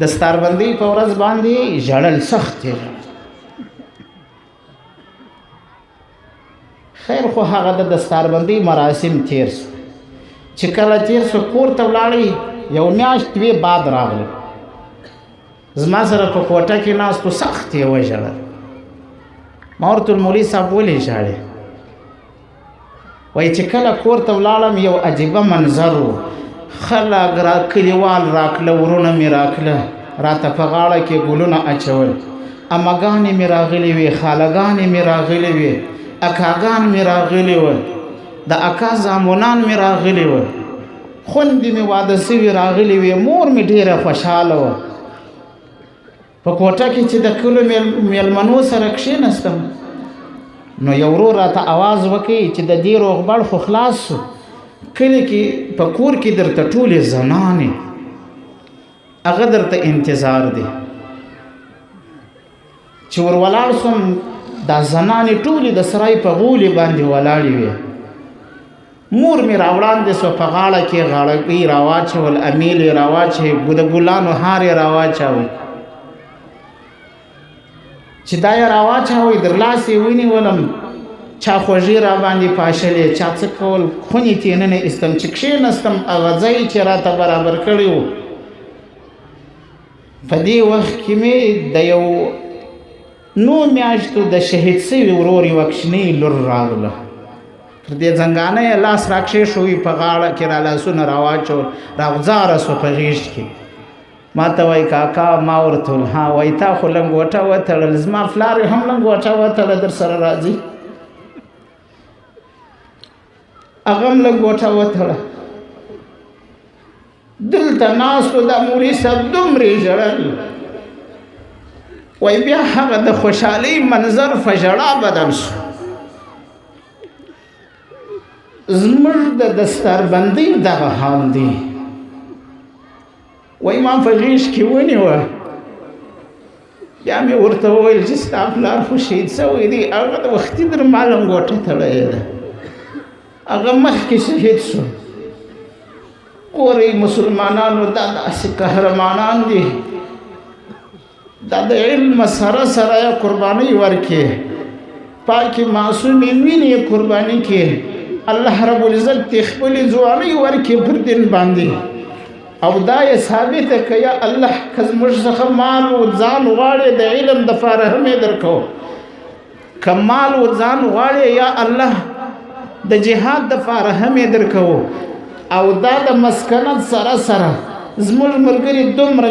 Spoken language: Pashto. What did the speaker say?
دستاربندۍ په ورځ باندې ژړل سخت یې خیر خو هغه د دستاربندۍ مراسم تیر سو چې کله تیر سو کور ته ولاړی یو میاشت وې بعد راغله زما سره په کوټه کې ناستو سخت یې وژړل ما ورته ویل مولوي صاحب ولې ژاړې وایي چې کله کور ته ولاړم یو عجیبه منظر و خلک کلیوال راکله ورونه مې راکله راته په غاړه کې ګلونه اچول امګانې مې راغلې وې خالګانې مې راغلې وې اکاګان مې راغلې وه د اکا زامنان مې راغلې وه خوندې مې واده سوي راغلې وې مور مې ډېره خوشحاله وه په کوټه کې چې د کلو میلمنو سره کښېنستم نو یو ورور راته اواز وکړي چې د دې روغبړ خو خلاص سو کلي کې په کور کې درته ټولې زنانې هغه درته انتظار دی چې ور ولاړ سوم دا زنانې ټولې د سرای په غولې باندې ولاړې وې مور مې راوړاندې سوه په غاړه کې غاړګۍ راواچول امیل یې راواچوي د ګلانو هار یې راواچوي چې دا یې راواچوئ در لاس یې ونیولم چا خوږې را باندې پاشلې چا څه کول خونې تې ننه ایستم چې کښېنستم هغه ځای چې راته برابر کړی و په دې وخت کې مې د یو 9 میاشتو د شهید سوي ورور یوه کوچنۍ لور راغله پر دې زنګانه یې لاس راکښېښوي په غاړه کې را لاسونه راواچول راغځاره سوه په غېږ کې ما ته وایي کاکا ما ورته ویل ها وایي تا خو لنګوټه وتړل زما پلار یې هم لنګوټه وتړه در سره راځي هغه هم لنګوټه وتړه دلته ناستو دا مولوي صاحب دومرې ژړل وایي بیا هغه د خوشحالۍ منظر په ژړا بدل شو زموږ د دستاربندۍ دغه حال دی وایي ما په غېږ کې ونیوه بیا مې ورته وویل چې ستا پلار خو شهید سوی دی هغه د وختي در ما لنګوټه تړلې ده هغه مخکې شهید شو ګورئ مسلمانانو دا داسې قهرمانان دي دا د علم سره سره یې قربانۍ ورکړي پاکې معصومې وینې یې قرباني کړي الله رب العزت ته خپلې ځوانۍ ورکړي پر دین باندې او دا یې ثابته که یا الله که زموږ څخه مال و ځان غواړې د علم دپاره هم یې درکوو که مال و ځان غواړې یا الله د جهاد دپاره هم یې درکوو او دا د مسکنت سره سره زموږ ملګري دومره